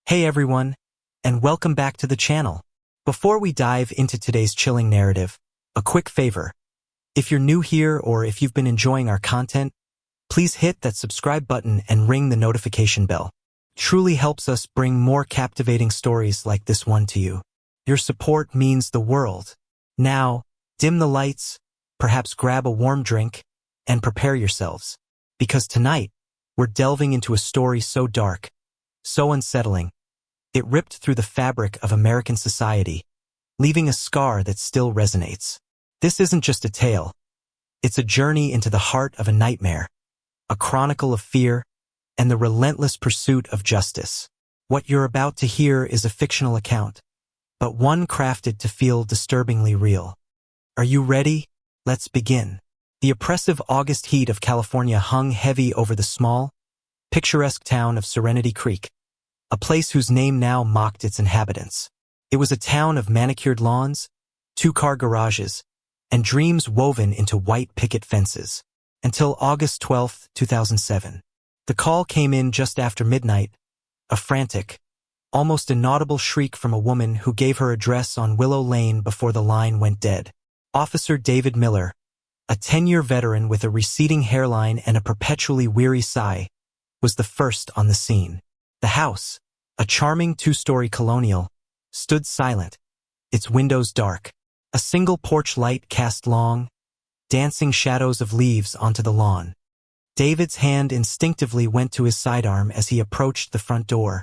Hey everyone, and welcome back to the channel. Before we dive into today's chilling narrative, a quick favor. If you're new here or if you've been enjoying our content, please hit that subscribe button and ring the notification bell. Truly helps us bring more captivating stories like this one to you. Your support means the world. Now, dim the lights, perhaps grab a warm drink, and prepare yourselves. Because tonight, we're delving into a story so dark, so unsettling, it ripped through the fabric of American society, leaving a scar that still resonates. This isn't just a tale. It's a journey into the heart of a nightmare, a chronicle of fear, and the relentless pursuit of justice. What you're about to hear is a fictional account, but one crafted to feel disturbingly real. Are you ready? Let's begin. The oppressive August heat of California hung heavy over the small, picturesque town of Serenity Creek, a place whose name now mocked its inhabitants. It was a town of manicured lawns, two-car garages, and dreams woven into white picket fences. Until August 12, 2007. The call came in just after midnight, a frantic, almost inaudible shriek from a woman who gave her address on Willow Lane before the line went dead. Officer David Miller, a 10-year veteran with a receding hairline and a perpetually weary sigh, was the first on the scene. The house, a charming two-story colonial, stood silent, its windows dark. A single porch light cast long, dancing shadows of leaves onto the lawn. David's hand instinctively went to his sidearm as he approached the front door,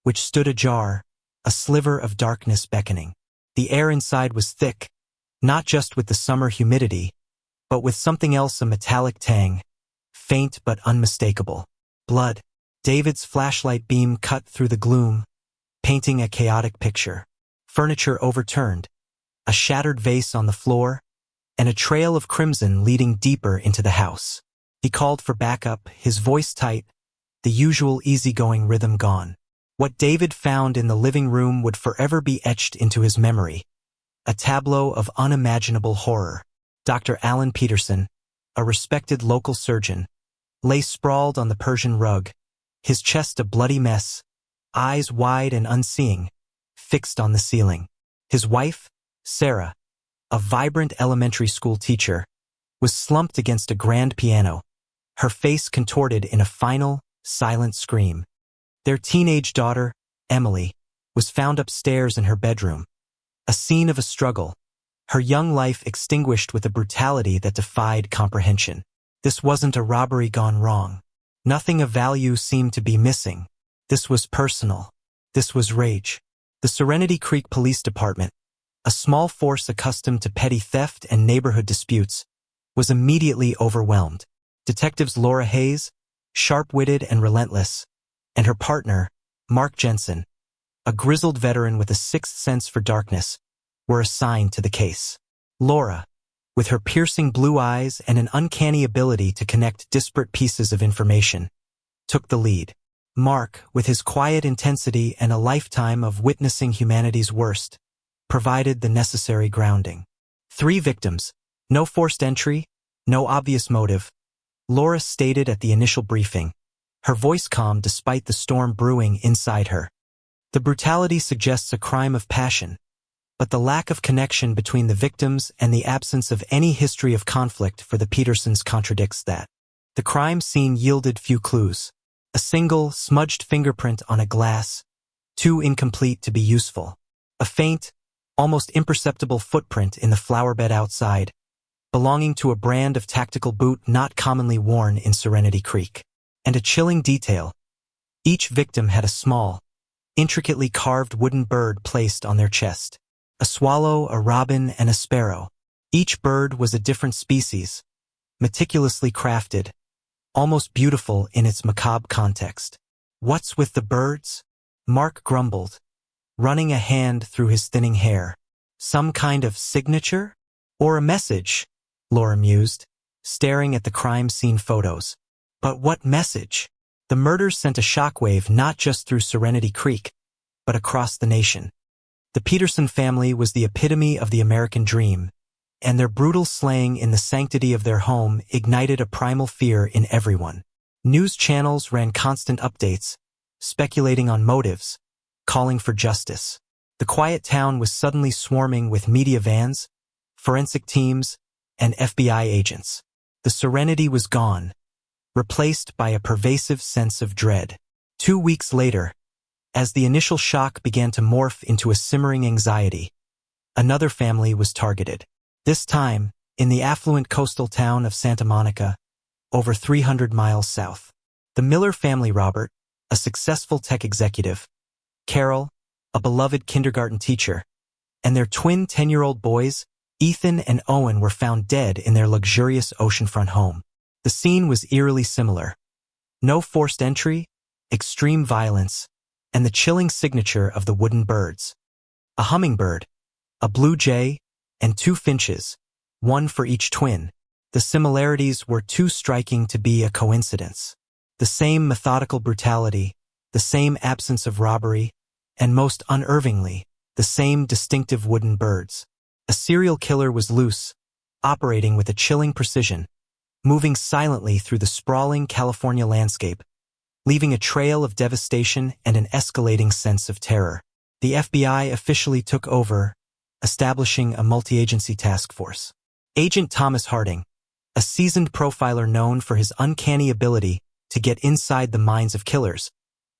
which stood ajar, a sliver of darkness beckoning. The air inside was thick, not just with the summer humidity, but with something else, a metallic tang, faint but unmistakable. Blood. David's flashlight beam cut through the gloom, painting a chaotic picture. Furniture overturned, a shattered vase on the floor, and a trail of crimson leading deeper into the house. He called for backup, his voice tight, the usual easygoing rhythm gone. What David found in the living room would forever be etched into his memory, a tableau of unimaginable horror. Dr. Alan Peterson, a respected local surgeon, lay sprawled on the Persian rug, his chest a bloody mess, eyes wide and unseeing, fixed on the ceiling. His wife, Sarah, a vibrant elementary school teacher, was slumped against a grand piano, her face contorted in a final, silent scream. Their teenage daughter, Emily, was found upstairs in her bedroom, a scene of a struggle, her young life extinguished with a brutality that defied comprehension. This wasn't a robbery gone wrong. Nothing of value seemed to be missing. This was personal. This was rage. The Serenity Creek Police Department, a small force accustomed to petty theft and neighborhood disputes, was immediately overwhelmed. Detectives Laura Hayes, sharp-witted and relentless, and her partner, Mark Jensen, a grizzled veteran with a sixth sense for darkness, were assigned to the case. Laura, with her piercing blue eyes and an uncanny ability to connect disparate pieces of information, took the lead. Mark, with his quiet intensity and a lifetime of witnessing humanity's worst, provided the necessary grounding. 3 victims, no forced entry, no obvious motive, Laura stated at the initial briefing, her voice calm despite the storm brewing inside her. The brutality suggests a crime of passion, but the lack of connection between the victims and the absence of any history of conflict for the Petersons contradicts that. The crime scene yielded few clues. A single, smudged fingerprint on a glass, too incomplete to be useful. A faint, almost imperceptible footprint in the flower bed outside, belonging to a brand of tactical boot not commonly worn in Serenity Creek. And a chilling detail. Each victim had a small, intricately carved wooden bird placed on their chest. A swallow, a robin, and a sparrow. Each bird was a different species, meticulously crafted, almost beautiful in its macabre context. What's with the birds? Mark grumbled, running a hand through his thinning hair. Some kind of signature? Or a message? Laura mused, staring at the crime scene photos. But what message? The murders sent a shockwave not just through Serenity Creek, but across the nation. The Peterson family was the epitome of the American dream, and their brutal slaying in the sanctity of their home ignited a primal fear in everyone. News channels ran constant updates, speculating on motives, calling for justice. The quiet town was suddenly swarming with media vans, forensic teams, and FBI agents. The serenity was gone, replaced by a pervasive sense of dread. 2 weeks later, as the initial shock began to morph into a simmering anxiety, another family was targeted. This time, in the affluent coastal town of Santa Monica, over 300 miles south. The Miller family, Robert, a successful tech executive, Carol, a beloved kindergarten teacher, and their twin 10-year-old boys, Ethan and Owen, were found dead in their luxurious oceanfront home. The scene was eerily similar. No forced entry, extreme violence, and the chilling signature of the wooden birds. A hummingbird, a blue jay, and 2 finches, one for each twin. The similarities were too striking to be a coincidence. The same methodical brutality, the same absence of robbery, and most unnervingly, the same distinctive wooden birds. A serial killer was loose, operating with a chilling precision, moving silently through the sprawling California landscape, leaving a trail of devastation and an escalating sense of terror. The FBI officially took over, establishing a multi-agency task force. Agent Thomas Harding, a seasoned profiler known for his uncanny ability to get inside the minds of killers,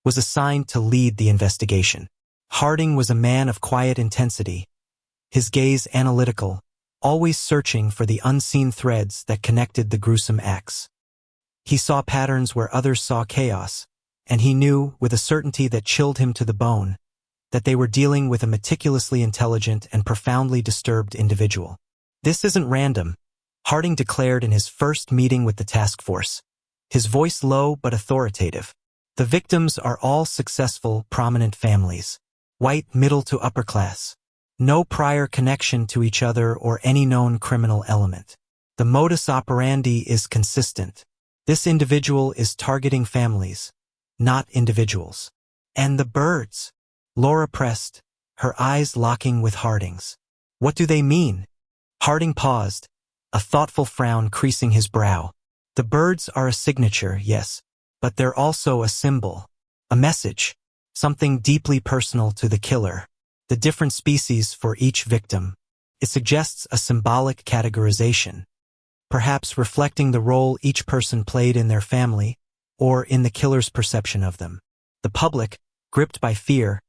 was assigned to lead the investigation. Harding was a man of quiet intensity, his gaze analytical, always searching for the unseen threads that connected the gruesome acts. He saw patterns where others saw chaos, and he knew, with a certainty that chilled him to the bone, that they were dealing with a meticulously intelligent and profoundly disturbed individual. "This isn't random," Harding declared in his first meeting with the task force, his voice low but authoritative. "The victims are all successful, prominent families, white, middle to upper class. No prior connection to each other or any known criminal element. The modus operandi is consistent. This individual is targeting families, not individuals." "And the birds?" Laura pressed, her eyes locking with Harding's. "What do they mean?" Harding paused, a thoughtful frown creasing his brow. "The birds are a signature, yes, but they're also a symbol, a message, something deeply personal to the killer. The different species for each victim. It suggests a symbolic categorization, perhaps reflecting the role each person played in their family or in the killer's perception of them. The public, gripped by fear,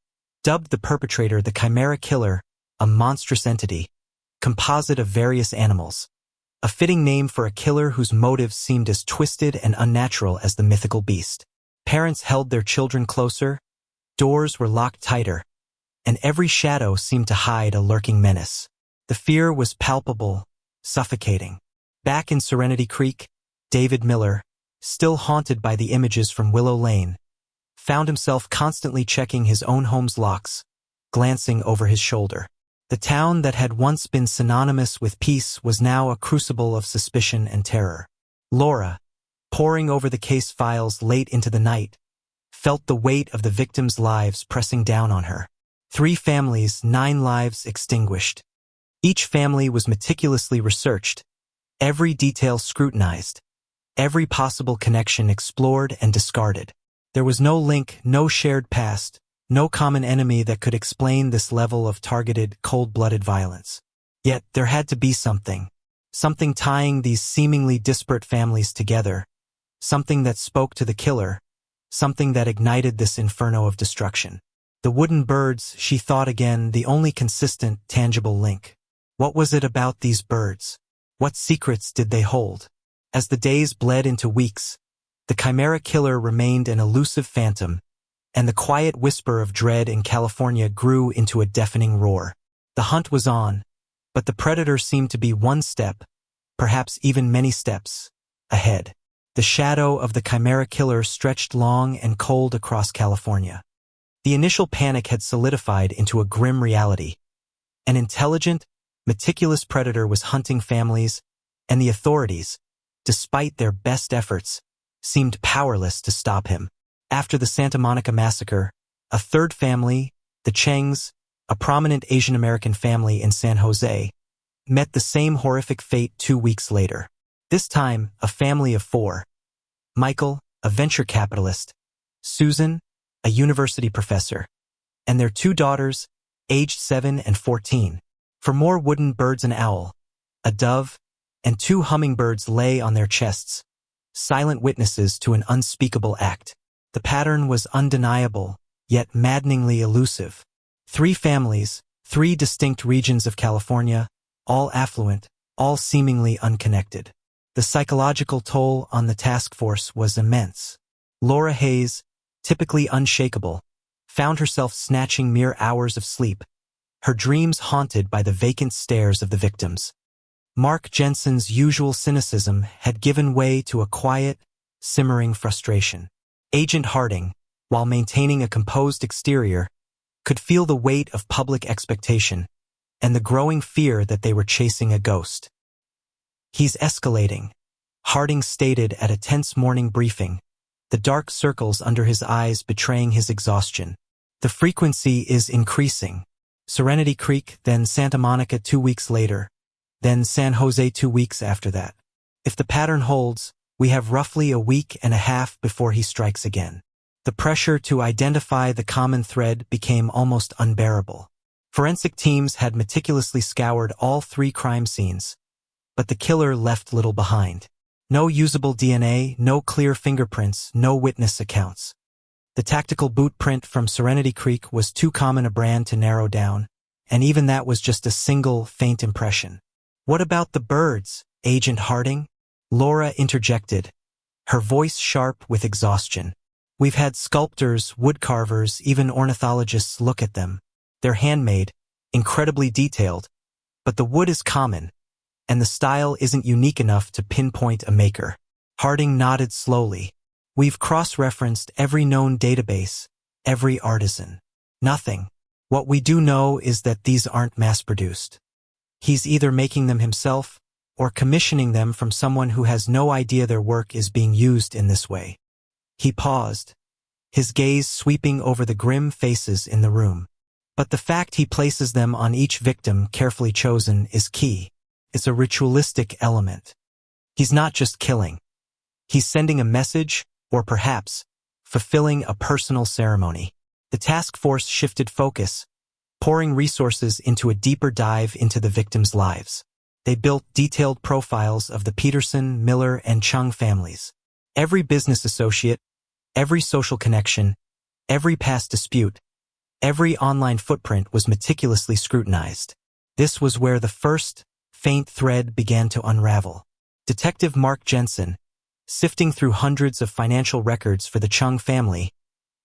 dubbed the perpetrator the Chimera killer, a monstrous entity, composite of various animals. A fitting name for a killer whose motives seemed as twisted and unnatural as the mythical beast. Parents held their children closer, doors were locked tighter, and every shadow seemed to hide a lurking menace. The fear was palpable, suffocating. Back in Serenity Creek, David Miller, still haunted by the images from Willow Lane, found himself constantly checking his own home's locks, glancing over his shoulder. The town that had once been synonymous with peace was now a crucible of suspicion and terror. Laura, poring over the case files late into the night, felt the weight of the victims' lives pressing down on her. 3 families, 9 lives extinguished. Each family was meticulously researched, every detail scrutinized, every possible connection explored and discarded. There was no link, no shared past, no common enemy that could explain this level of targeted, cold-blooded violence. Yet there had to be something tying these seemingly disparate families together, something that spoke to the killer, something that ignited this inferno of destruction. The wooden birds, she thought again, the only consistent, tangible link. What was it about these birds? What secrets did they hold? As the days bled into weeks, the Chimera killer remained an elusive phantom, and the quiet whisper of dread in California grew into a deafening roar. The hunt was on, but the predator seemed to be one step, perhaps even many steps, ahead. The shadow of the Chimera killer stretched long and cold across California. The initial panic had solidified into a grim reality. An intelligent, meticulous predator was hunting families, and the authorities, despite their best efforts, seemed powerless to stop him. After the Santa Monica massacre, a third family, the Chengs, a prominent Asian American family in San Jose, met the same horrific fate 2 weeks later. This time, a family of 4. Michael, a venture capitalist, Susan, a university professor, and their 2 daughters, aged 7 and 14. For more wooden birds, an owl, a dove, and 2 hummingbirds lay on their chests, silent witnesses to an unspeakable act. The pattern was undeniable, yet maddeningly elusive. 3 families, 3 distinct regions of California, all affluent, all seemingly unconnected. The psychological toll on the task force was immense. Laura Hayes, typically unshakable, found herself snatching mere hours of sleep, her dreams haunted by the vacant stares of the victims. Mark Jensen's usual cynicism had given way to a quiet, simmering frustration. Agent Harding, while maintaining a composed exterior, could feel the weight of public expectation and the growing fear that they were chasing a ghost. "He's escalating," Harding stated at a tense morning briefing, the dark circles under his eyes betraying his exhaustion. "The frequency is increasing. Serenity Creek, then Santa Monica 2 weeks later, then San Jose 2 weeks after that. If the pattern holds, we have roughly a week and a half before he strikes again." The pressure to identify the common thread became almost unbearable. Forensic teams had meticulously scoured all 3 crime scenes, but the killer left little behind. No usable DNA, no clear fingerprints, no witness accounts. The tactical boot print from Serenity Creek was too common a brand to narrow down, and even that was just a single, faint impression. "What about the birds, Agent Harding?" Laura interjected, her voice sharp with exhaustion. "We've had sculptors, woodcarvers, even ornithologists look at them. They're handmade, incredibly detailed, but the wood is common, and the style isn't unique enough to pinpoint a maker." Harding nodded slowly. "We've cross-referenced every known database, every artisan. Nothing. What we do know is that these aren't mass-produced. He's either making them himself or commissioning them from someone who has no idea their work is being used in this way." He paused, his gaze sweeping over the grim faces in the room. "But the fact he places them on each victim carefully chosen is key. It's a ritualistic element. He's not just killing. He's sending a message, or perhaps fulfilling a personal ceremony." The task force shifted focus, pouring resources into a deeper dive into the victims' lives. They built detailed profiles of the Peterson, Miller, and Chung families. Every business associate, every social connection, every past dispute, every online footprint was meticulously scrutinized. This was where the first, faint thread began to unravel. Detective Mark Jensen, sifting through hundreds of financial records for the Chung family,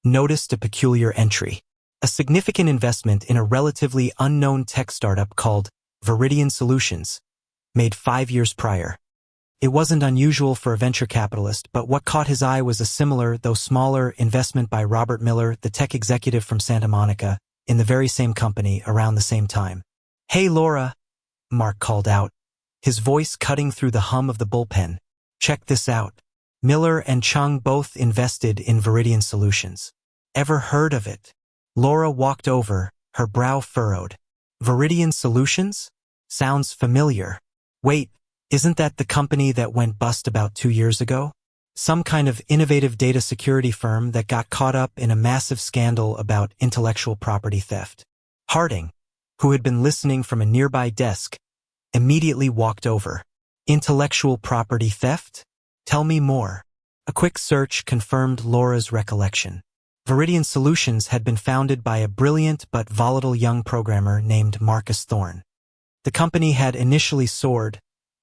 noticed a peculiar entry. A significant investment in a relatively unknown tech startup called Viridian Solutions, made 5 years prior. It wasn't unusual for a venture capitalist, but what caught his eye was a similar, though smaller, investment by Robert Miller, the tech executive from Santa Monica, in the very same company around the same time. "Hey, Laura," Mark called out, his voice cutting through the hum of the bullpen. "Check this out. Miller and Chung both invested in Viridian Solutions. Ever heard of it?" Laura walked over, her brow furrowed. "Viridian Solutions? Sounds familiar. Wait, isn't that the company that went bust about 2 years ago? Some kind of innovative data security firm that got caught up in a massive scandal about intellectual property theft." Harding, who had been listening from a nearby desk, immediately walked over. "Intellectual property theft? Tell me more." A quick search confirmed Laura's recollection. Viridian Solutions had been founded by a brilliant but volatile young programmer named Marcus Thorne. The company had initially soared,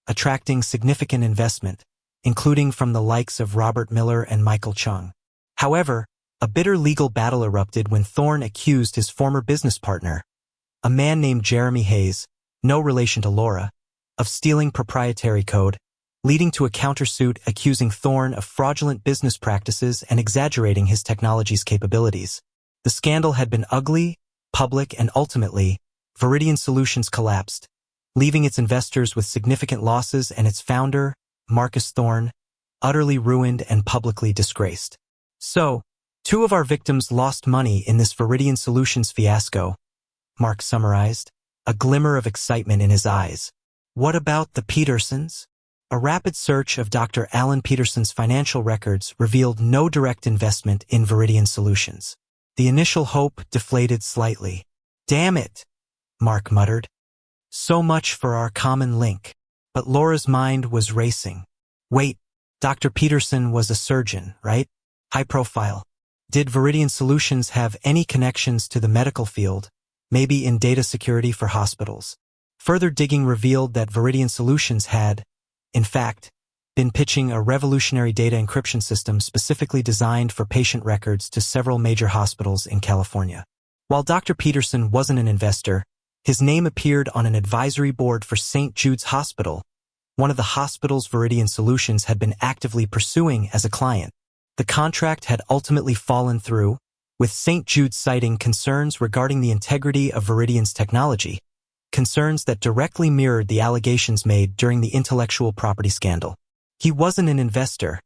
attracting significant investment, including from the likes of Robert Miller and Michael Chung. However, a bitter legal battle erupted when Thorne accused his former business partner, a man named Jeremy Hayes, no relation to Laura, of stealing proprietary code, leading to a countersuit accusing Thorne of fraudulent business practices and exaggerating his technology's capabilities. The scandal had been ugly, public, and ultimately, Viridian Solutions collapsed, leaving its investors with significant losses and its founder, Marcus Thorne, utterly ruined and publicly disgraced. "So, 2 of our victims lost money in this Viridian Solutions fiasco," Mark summarized, a glimmer of excitement in his eyes. "What about the Petersons?" A rapid search of Dr. Alan Peterson's financial records revealed no direct investment in Viridian Solutions. The initial hope deflated slightly. "Damn it," Mark muttered. "So much for our common link." But Laura's mind was racing. Wait, Dr. Peterson was a surgeon, right? High profile. Did Viridian Solutions have any connections to the medical field, maybe in data security for hospitals? Further digging revealed that Viridian Solutions had, in fact, been pitching a revolutionary data encryption system specifically designed for patient records to several major hospitals in California. While Dr. Peterson wasn't an investor, his name appeared on an advisory board for St. Jude's Hospital, one of the hospitals Viridian Solutions had been actively pursuing as a client. The contract had ultimately fallen through, with St. Jude citing concerns regarding the integrity of Viridian's technology, concerns that directly mirrored the allegations made during the intellectual property scandal. He wasn't an investor,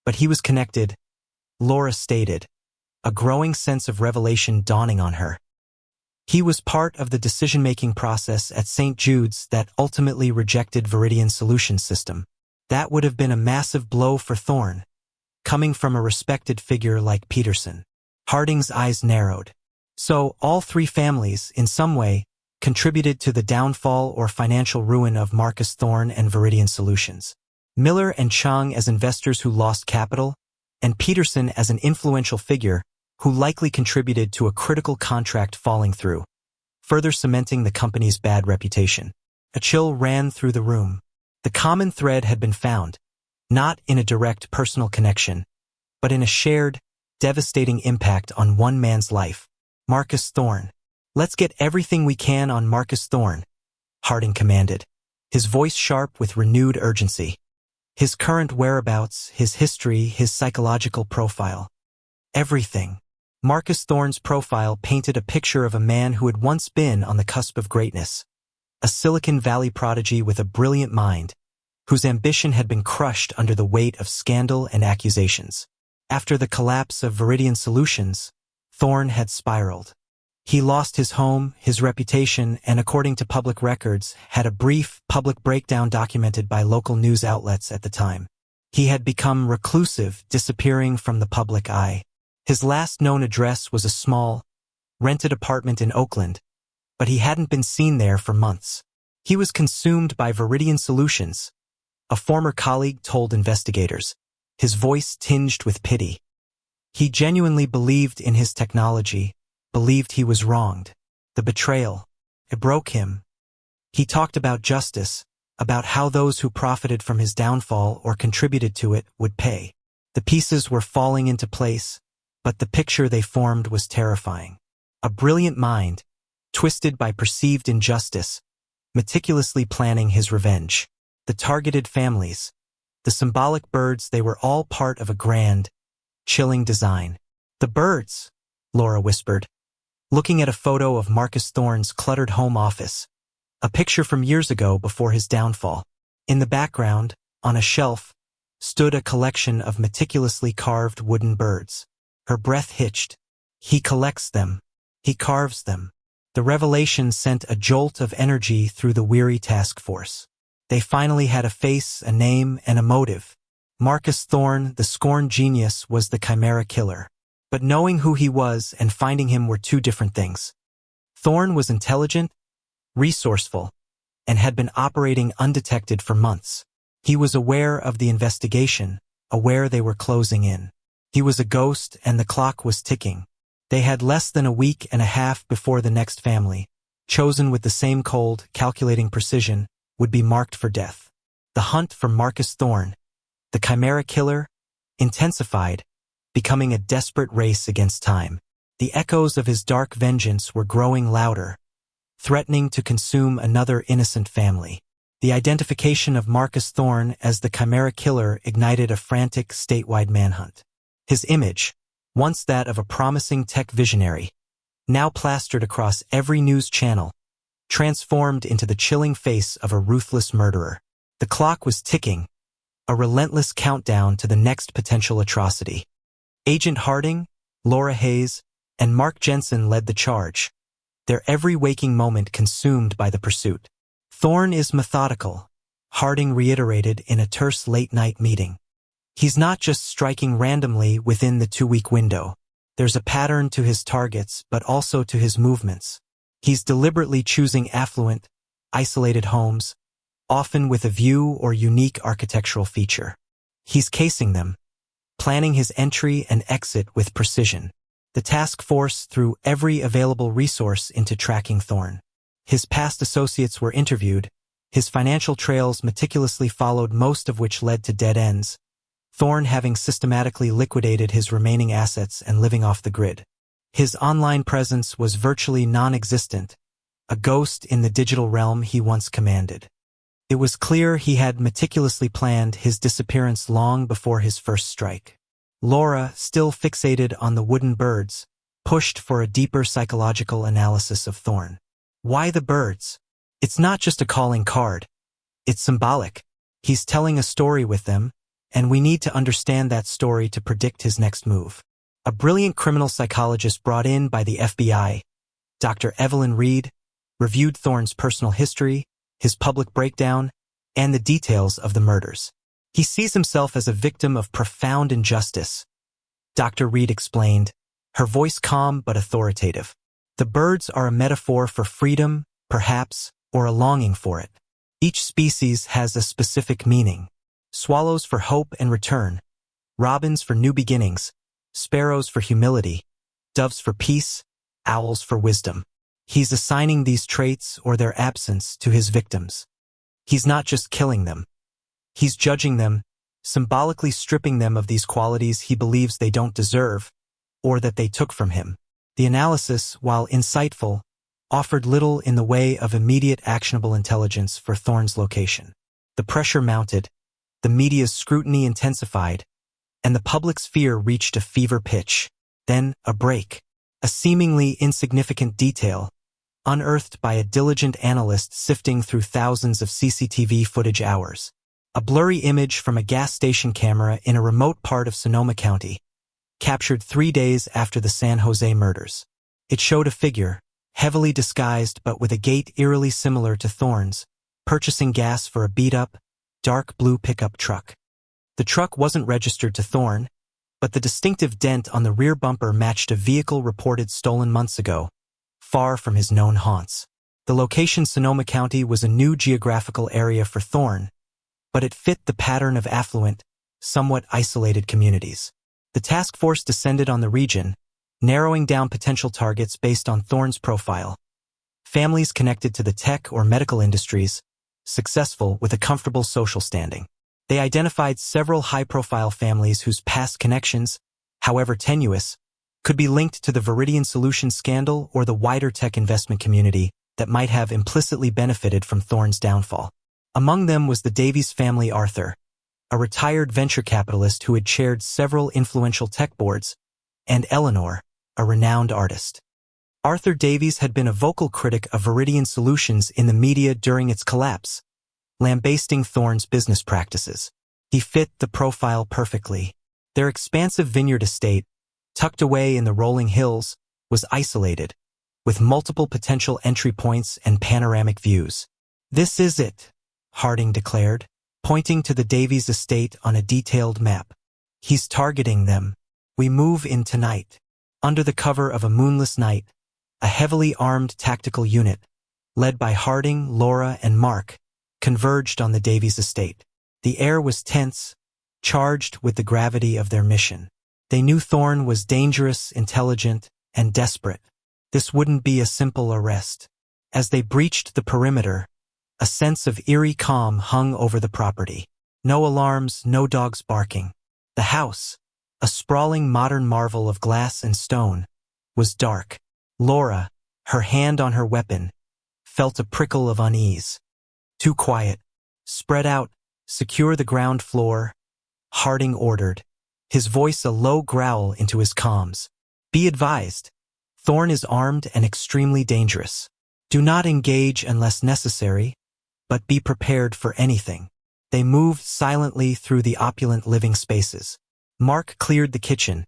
but he was connected, Laura stated, a growing sense of revelation dawning on her. He was part of the decision-making process at St. Jude's that ultimately rejected Viridian Solutions system. That would have been a massive blow for Thorne, coming from a respected figure like Peterson. Harding's eyes narrowed. So all three families, in some way, contributed to the downfall or financial ruin of Marcus Thorne and Viridian Solutions. Miller and Chung as investors who lost capital, and Peterson as an influential figure who likely contributed to a critical contract falling through, further cementing the company's bad reputation. A chill ran through the room. The common thread had been found, not in a direct personal connection, but in a shared, devastating impact on one man's life. Marcus Thorne. "Let's get everything we can on Marcus Thorne," Harding commanded, his voice sharp with renewed urgency. His current whereabouts, his history, his psychological profile. Everything. Marcus Thorne's profile painted a picture of a man who had once been on the cusp of greatness, a Silicon Valley prodigy with a brilliant mind, whose ambition had been crushed under the weight of scandal and accusations. After the collapse of Viridian Solutions, Thorne had spiraled. He lost his home, his reputation, and according to public records, had a brief, public breakdown documented by local news outlets at the time. He had become reclusive, disappearing from the public eye. His last known address was a small, rented apartment in Oakland, but he hadn't been seen there for months. He was consumed by Viridian Solutions, a former colleague told investigators, his voice tinged with pity. He genuinely believed in his technology, believed he was wronged. The betrayal, it broke him. He talked about justice, about how those who profited from his downfall or contributed to it would pay. The pieces were falling into place, but the picture they formed was terrifying. A brilliant mind, twisted by perceived injustice, meticulously planning his revenge. The targeted families, the symbolic birds, they were all part of a grand, chilling design. "The birds," Laura whispered, looking at a photo of Marcus Thorne's cluttered home office, a picture from years ago before his downfall. In the background, on a shelf, stood a collection of meticulously carved wooden birds. Her breath hitched. He collects them. He carves them. The revelation sent a jolt of energy through the weary task force. They finally had a face, a name, and a motive. Marcus Thorne, the scorned genius, was the Chimera killer. But knowing who he was and finding him were two different things. Thorne was intelligent, resourceful, and had been operating undetected for months. He was aware of the investigation, aware they were closing in. He was a ghost and the clock was ticking. They had less than a week and a half before the next family, chosen with the same cold, calculating precision, would be marked for death. The hunt for Marcus Thorne, the Chimera killer, intensified, becoming a desperate race against time. The echoes of his dark vengeance were growing louder, threatening to consume another innocent family. The identification of Marcus Thorne as the Chimera killer ignited a frantic statewide manhunt. His image, once that of a promising tech visionary, now plastered across every news channel, transformed into the chilling face of a ruthless murderer. The clock was ticking, a relentless countdown to the next potential atrocity. Agent Harding, Laura Hayes, and Mark Jensen led the charge, their every waking moment consumed by the pursuit. "Thorne is methodical," Harding reiterated in a terse late-night meeting. "He's not just striking randomly within the 2-week window. There's a pattern to his targets, but also to his movements. He's deliberately choosing affluent, isolated homes, often with a view or unique architectural feature. He's casing them, planning his entry and exit with precision. The task force threw every available resource into tracking Thorne. His past associates were interviewed, his financial trails meticulously followed, most of which led to dead ends, Thorne having systematically liquidated his remaining assets and living off the grid. His online presence was virtually non-existent, a ghost in the digital realm he once commanded. It was clear he had meticulously planned his disappearance long before his first strike. Laura, still fixated on the wooden birds, pushed for a deeper psychological analysis of Thorne. Why the birds? It's not just a calling card. It's symbolic. He's telling a story with them, and we need to understand that story to predict his next move. A brilliant criminal psychologist brought in by the FBI, Dr. Evelyn Reed, reviewed Thorne's personal history, his public breakdown, and the details of the murders. He sees himself as a victim of profound injustice. Dr. Reed explained, her voice calm but authoritative. The birds are a metaphor for freedom, perhaps, or a longing for it. Each species has a specific meaning. Swallows for hope and return, robins for new beginnings, sparrows for humility, doves for peace, owls for wisdom. He's assigning these traits or their absence to his victims. He's not just killing them. He's judging them, symbolically stripping them of these qualities he believes they don't deserve, or that they took from him. The analysis, while insightful, offered little in the way of immediate actionable intelligence for Thorne's location. The pressure mounted, the media's scrutiny intensified, and the public's fear reached a fever pitch. Then, a break. A seemingly insignificant detail, unearthed by a diligent analyst sifting through thousands of CCTV footage hours. A blurry image from a gas station camera in a remote part of Sonoma County, captured 3 days after the San Jose murders. It showed a figure, heavily disguised but with a gait eerily similar to Thorne's, purchasing gas for a beat-up, dark blue pickup truck. The truck wasn't registered to Thorne, but the distinctive dent on the rear bumper matched a vehicle reported stolen months ago, far from his known haunts. The location, Sonoma County, was a new geographical area for Thorne, but it fit the pattern of affluent, somewhat isolated communities. The task force descended on the region, narrowing down potential targets based on Thorne's profile. Families connected to the tech or medical industries, successful with a comfortable social standing. They identified several high-profile families whose past connections, however tenuous, could be linked to the Viridian Solutions scandal or the wider tech investment community that might have implicitly benefited from Thorne's downfall. Among them was the Davies family. Arthur, a retired venture capitalist who had chaired several influential tech boards, and Eleanor, a renowned artist. Arthur Davies had been a vocal critic of Viridian Solutions in the media during its collapse, lambasting Thorne's business practices. He fit the profile perfectly. Their expansive vineyard estate, tucked away in the rolling hills, was isolated, with multiple potential entry points and panoramic views. "This is it," Harding declared, pointing to the Davies estate on a detailed map. "He's targeting them. We move in tonight." Under the cover of a moonless night, a heavily armed tactical unit, led by Harding, Laura, and Mark, converged on the Davies estate. The air was tense, charged with the gravity of their mission. They knew Thorne was dangerous, intelligent, and desperate. This wouldn't be a simple arrest. As they breached the perimeter, a sense of eerie calm hung over the property. No alarms, no dogs barking. The house, a sprawling modern marvel of glass and stone, was dark. Laura, her hand on her weapon, felt a prickle of unease. "Too quiet. Spread out, secure the ground floor," Harding ordered, his voice a low growl into his comms. "Be advised, Thorne is armed and extremely dangerous. Do not engage unless necessary, but be prepared for anything." They moved silently through the opulent living spaces. Mark cleared the kitchen,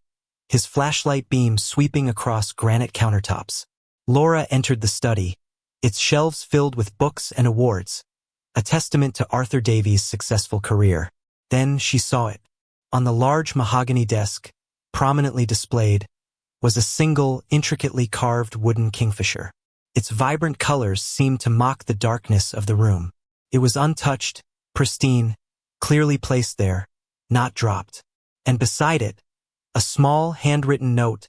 his flashlight beam sweeping across granite countertops. Laura entered the study, its shelves filled with books and awards, a testament to Arthur Davies' successful career. Then she saw it. On the large mahogany desk, prominently displayed, was a single, intricately carved wooden kingfisher. Its vibrant colors seemed to mock the darkness of the room. It was untouched, pristine, clearly placed there, not dropped. And beside it, a small, handwritten note,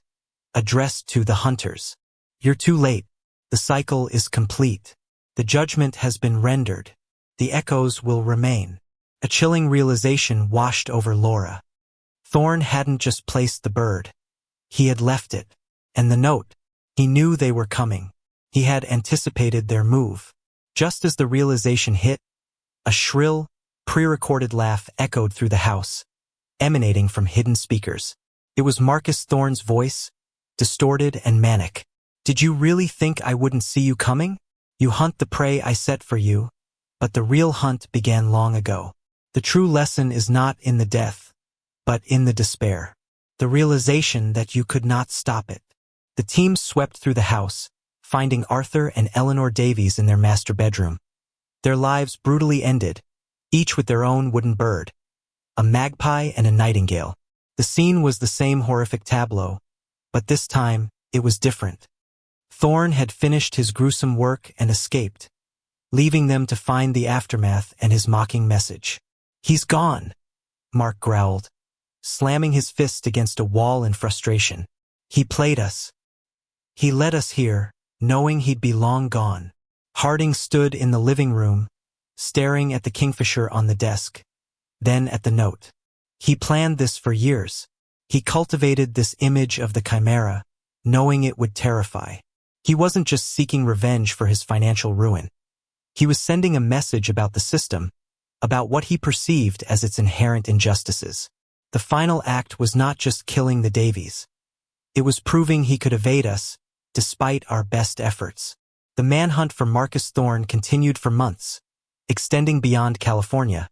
addressed to the hunters. "You're too late. The cycle is complete. The judgment has been rendered. The echoes will remain." A chilling realization washed over Laura. Thorn hadn't just placed the bird. He had left it. And the note. He knew they were coming. He had anticipated their move. Just as the realization hit, a shrill, pre-recorded laugh echoed through the house, emanating from hidden speakers. It was Marcus Thorn's voice, distorted and manic. "Did you really think I wouldn't see you coming? You hunt the prey I set for you, but the real hunt began long ago. The true lesson is not in the death, but in the despair. The realization that you could not stop it." The team swept through the house, finding Arthur and Eleanor Davies in their master bedroom. Their lives brutally ended, each with their own wooden bird, a magpie and a nightingale. The scene was the same horrific tableau, but this time it was different. Thorn had finished his gruesome work and escaped, leaving them to find the aftermath and his mocking message. "He's gone," Mark growled, slamming his fist against a wall in frustration. "He played us. He led us here, knowing he'd be long gone." Harding stood in the living room, staring at the kingfisher on the desk, then at the note. He planned this for years. He cultivated this image of the Chimera, knowing it would terrify. He wasn't just seeking revenge for his financial ruin. He was sending a message about the system, about what he perceived as its inherent injustices. The final act was not just killing the Davies. It was proving he could evade us, despite our best efforts. The manhunt for Marcus Thorn continued for months, extending beyond California,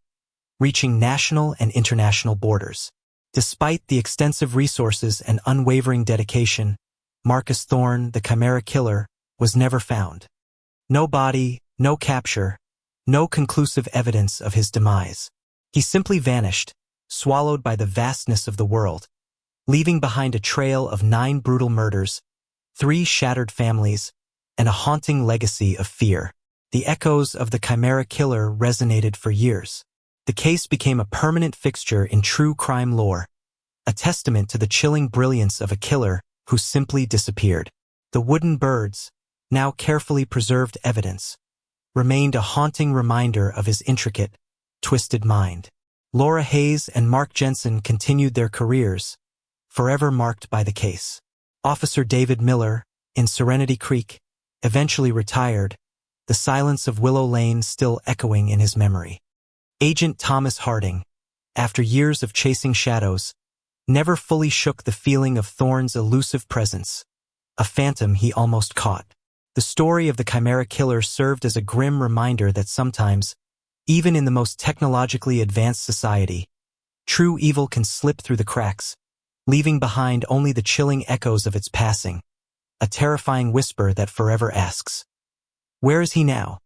reaching national and international borders. Despite the extensive resources and unwavering dedication, Marcus Thorn, the Chimera killer, was never found. No body, no capture, no conclusive evidence of his demise. He simply vanished, swallowed by the vastness of the world, leaving behind a trail of 9 brutal murders, 3 shattered families, and a haunting legacy of fear. The echoes of the Chimera killer resonated for years. The case became a permanent fixture in true crime lore, a testament to the chilling brilliance of a killer who simply disappeared. The wooden birds, now carefully preserved evidence, remained a haunting reminder of his intricate, twisted mind. Laura Hayes and Mark Jensen continued their careers, forever marked by the case. Officer David Miller, in Serenity Creek, eventually retired, the silence of Willow Lane still echoing in his memory. Agent Thomas Harding, after years of chasing shadows, never fully shook the feeling of Thorn's elusive presence, a phantom he almost caught. The story of the Chimera killer served as a grim reminder that sometimes, even in the most technologically advanced society, true evil can slip through the cracks, leaving behind only the chilling echoes of its passing, a terrifying whisper that forever asks, "Where is he now?"